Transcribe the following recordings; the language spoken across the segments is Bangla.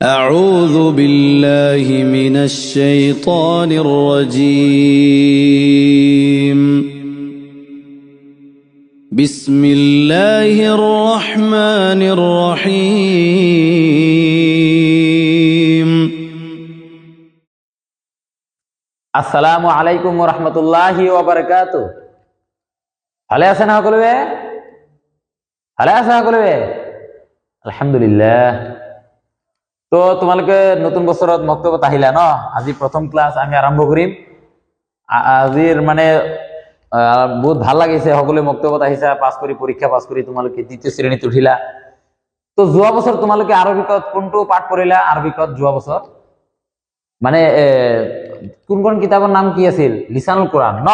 أعوذ بالله من الشيطان الرجيم بسم الله الرحمن الرحيم আসসালামু আলাইকুম ওয়া রাহমাতুল্লাহি ওয়া বারাকাতুহু। ভালো আছেন সকলে? ভালো আছেন সকলে? আলহামদুলিল্লাহ। তো তোমালোকে নতুন বছৰত মক্তবত আহিলা ন? আজি প্ৰথম ক্লাছ আমি আৰম্ভ কৰিম। আজিৰ মানে বহুত ভাল লাগিছে, সকলোৱে মক্তবত আহিছা, পাছ কৰি পৰীক্ষা পাছ কৰি তোমালোকে দ্বিতীয় শ্ৰেণীত উঠিলা। তো যোৱা বছৰ তোমালোকে আৰবিকত কোনটো পাঠ পঢ়িলা? আৰবিকত যোৱা বছৰ মানে কোন কিতাপৰ নাম কি আছিল? লিসানুল কোরআন ন?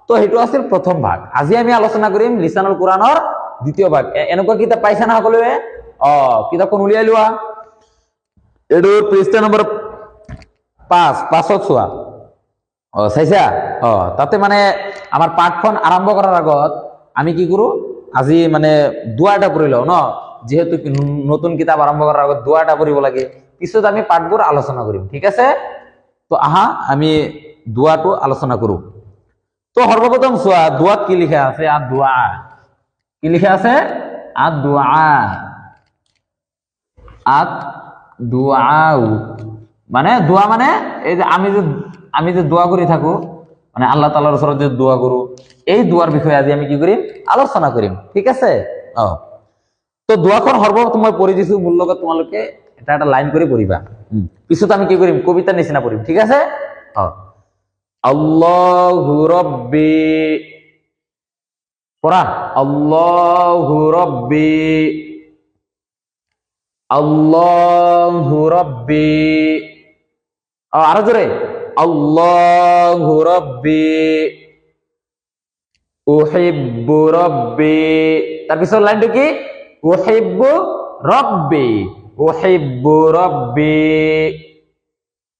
তো সেইটো আছিল প্ৰথম ভাগ। আজি আমি আলোচনা কৰিম লিসানুল কোরআনৰ দ্বিতীয় ভাগ। এনেকুৱা কিতাপ পাইছা না সকলোৱে? কিতাপখন উলিয়াই লোৱা। এইটো পৃষ্ঠা নম্বৰ 5 চোৱা। চাইছা? তাতে মানে আমাৰ পাঠখন আৰম্ভ কৰাৰ আগত আমি কি কৰো, আজি মানে দোয়া এটা পঢ়ি লওঁ ন? যেহেতু নতুন কিতাপ আৰম্ভ কৰাৰ আগত দোয়া এটা পঢ়িব লাগে, পিছত আমি পাঠবোৰ আলোচনা কৰিম, ঠিক আছে? তো আহা আমি দোয়াটো আলোচনা কৰো। তো সর্বপ্রথম চোৱা দোয়াত কি লিখা আছে। আর দোয়া কি লিখা আছে? আর দোয়া, আর দোয়া মানে দোয়া মানে এই যে আমি যে দোয়া কৰি থাকো, মানে আল্লাহ তাআলার ওচৰত যে দোয়া কৰো, এই দোয়ার বিষয়ে আজি আমি কি কৰিম? আলোচনা কৰিম, ঠিক আছে? তো দোয়াখন সর্বপ্রথম মই পঢ়ি দিছো, মোৰ লগত তোমালোকে এটা এটা লাইন করে পড়িবা। পিছত আমি কি করিম? কবিতার নিচিনা পড়িম, ঠিক আছে? আল্লাহু রাব্বি, পড়া। আল্লাহু রাব্বি, আল্লাহু রাব্বি। আরো জোরে। আল্লাহু রাব্বি উহিব্বু রাব্বি। তার পিছর লাইনটা কি? উহিব্বু রাব্বি, উহিব্বু রাব্বি,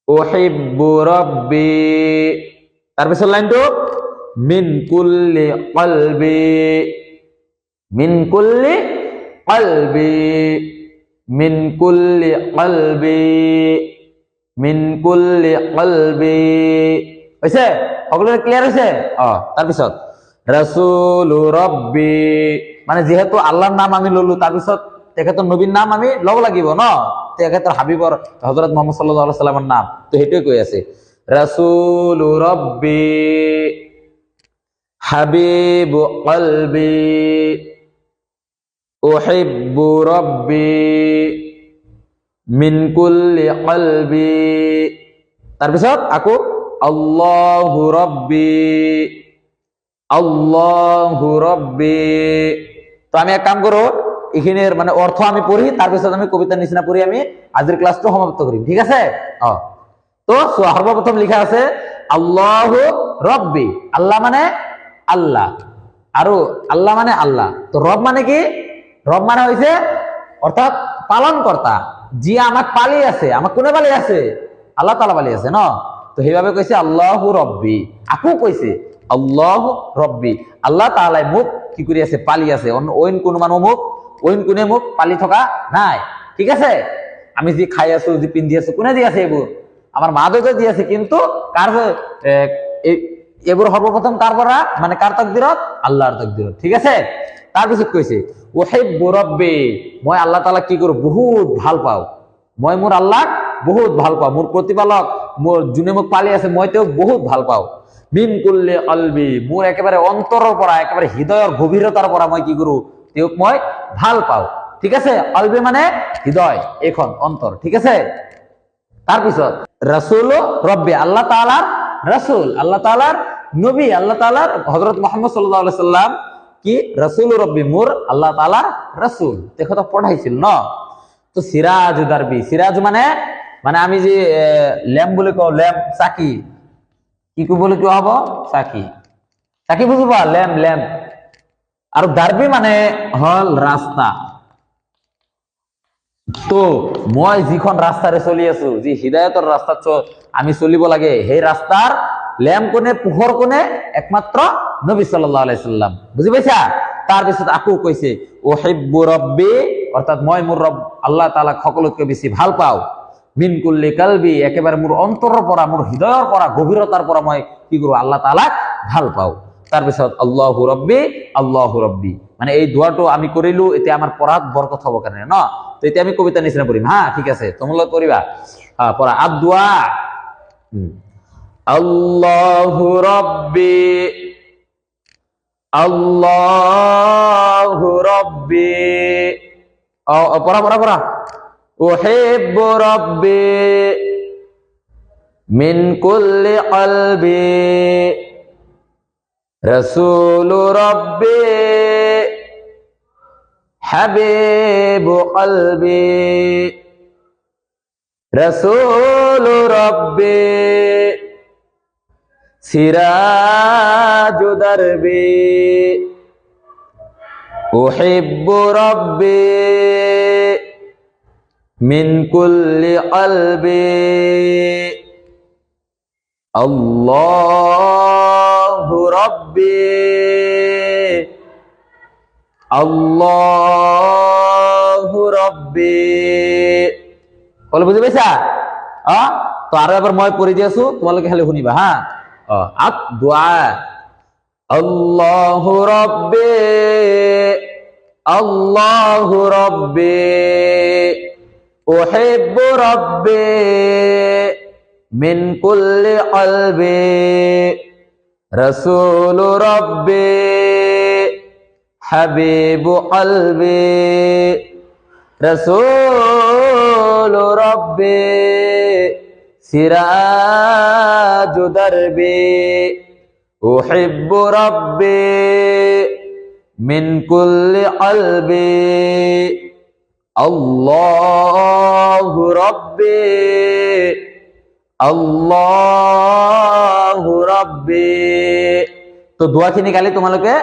উহিব্বু রাব্বি। তার পিছর লাইনটো মিন কুল্লি কলবি, মিন কুল্লি কলবি, মিন কুল্লি কলবি, মিন কুল্লি কলবি। হইছে? সকলোৰে ক্লিয়ার হইছে? তার পিছত রাসূলু রাব্বি, মানে যেহেতু আল্লাহর নাম আমি ললো, তার পিছত তেখেতৰ নবীর নাম আমি লব লাগিব ন? তেখেতৰ হাবিবৰ হযরত মুহাম্মদ সাল্লাল্লাহু আলাইহি সাল্লামের নাম, তো হেটোই কৈ আছে। রাসূলু রাব্বি হাবিবু কলবি উহিব্বু রাব্বি মিন কুল্লি কলবি। তাৰপিছত আকৌ আল্লাহু রাব্বি, আল্লাহু রাব্বি। তো আমি এক কাম করো, এখানের মানে অর্থ আমি পড়ি, তারপিছত আমি কবিতার নিচিনা পড়ি, আমি আজির ক্লাসটা সমাপ্ত করি, ঠিক আছে? তো সর্বপ্রথম লিখা আছে আল্লাহু রাব্বি, আল্লাহ মানে আল্লাহ, আৰু আল্লাহ মানে আল্লাহ। তো রব মানে কি? রব মানে হইছে অর্থাৎ পালন কর্তা, যি আমাক পালি আছে। আমাক কোনে পালি আছে? আল্লাহ তাআলা পালি আছে ন? তো সেইভাবে কইছে আল্লাহু রাব্বি। আকৌ কইছে আল্লাহু রাব্বি, আল্লাহ তাআলাই মোক কি কৰি আছে? পালি আছে। অইন কোন মানুহ মোক, অইন কোনে মোক পালি থকা নাই, ঠিক আছে? আমি যি খাই আছো, যি পিন্ধি আছো, কোনে দি আছে? এইবোৰ আমার মা দেউতা দি আছে। কিন্তু কার এইবোৰ সর্বপ্রথম কার পৰা? মানে কার তাকদিরত? আল্লাহর তাকদিরত, ঠিক আছে? তাৰপিছত কৈছে উহিব্বু রাব্বি, মই আল্লাহ তাআলা কি কৰো? বহুত ভাল পাওঁ। মই মোৰ আল্লাহক বহুত ভাল পাওঁ। মোৰ প্ৰতিপালক, মোৰ যোনে মোক পালি আছে, মই তেওঁক বহুত ভাল পাওঁ। মিন কুল্লি কলবি, মোৰ একেবাৰে অন্তৰৰ পৰা, একেবাৰে হৃদয়ৰ গভীৰতাৰ পৰা মই কি কৰো? তেওঁক মই ভাল পাওঁ, ঠিক আছে? কলবি মানে হৃদয়, এখন অন্তর, ঠিক আছে? তাৰপিছত রাসূলু রাব্বি, আল্লাহ তাআলার রাসূল, আল্লাহ তাআলার নবী, আল্লাহ তাআলার হযরত মুহাম্মদ সাল্লাল্লাহু আলাইহি সাল্লাম কি? রাসূলু রাব্বি, মোর আল্লাহ তাআলার রাসূল, তেখেতক পঠাইছিল ন? তো সিরাজু দারবি, সিরাজ মানে মানে আমি যে ল্যাম্প বলে কও, ল্যাম্প চাকি, কি বলে কি হব? চাকি, চাকি বুঝবা? Lamp, lamp. আর দারবি মানে হল রাস্তা। তো মই যিখন রাস্তাৰে চলি আছো, যি হৃদায়তৰ ৰাস্তাত আমি চলিব লাগে, সেই ৰাস্তাৰ ল্যাম্প কোনে? পোহৰ কোনে? একমাত্ৰ নবী সাল্লাল্লাহু আলাইহি সাল্লাম, বুজি পাইছা? তাৰপিছত আকৌ কৈছে উহিব্বু রাব্বি অর্থাৎ মই মোৰ ৰব আল্লাহ তাআলাক সকলোতকৈ বেছি ভাল পাওঁ, মিন কুল্লি কালবি একেবাৰে মোৰ অন্তৰৰ পৰা মোৰ হৃদয়ৰ পৰা গভীৰতাৰ পৰা মই কি কৰোঁ আল্লাহ তাআলাক ভাল পাওঁ। তাৰপিছত আল্লাহু ৰব্বি মানে এই দোৱাটো আমি কৰিলো, এতিয়া আমাৰ পঢ়াত বৰকত হ'ব কাৰণে ন। তো এতিয়া আমি কবিতা নিচিনা পঢ়িম, হা ঠিক আছে, তোমালোক পঢ়িবা, পড়া আদুয়া আল্লাহু রব্বি পড়া উহিব্বু রব্বি মিন কুল্লি কলবি রাসূলু রব্বি হাবিবু কলবি রাসূলু রব্বি সিরাজু দরবি উহিব্বু রব্বি মিন কুল্লি কলবি আল্লাহু রব্বি বলে বুঝি পাইছা? তো আরো এবার মই পড়ি দি আছো, তোমালোকে খালি শুনিবা, হা। দুআ আল্লাহু রব্বি উহিব্বু রব্বি মিন কুল্লি কলবি রাসূলু রব্বি হাবিবু কলবি রাসূলু রব্বি সিরাজু দরবি উহিব্বু রব্বি মিন কুল্লি কলবি আল্লাহু রব্বি। তো দোয়াখিনি কালি তোমালোকে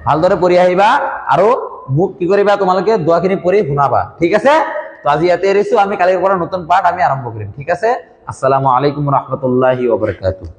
ভালদৰে পঢ়ি আহিবা আৰু মোক কি কৰিবা, তোমালোকে দোয়াখিনি পঢ়ি শুনাবা, ঠিক আছে? তো আজি ইয়াতে এৰিছো, আমি কালিৰ পৰা নতুন পাঠ আমি আৰম্ভ কৰিম, ঠিক আছে? আসসালামু আলাইকুম ওয়া রাহমাতুল্লাহি ওয়া বারাকাতুহু।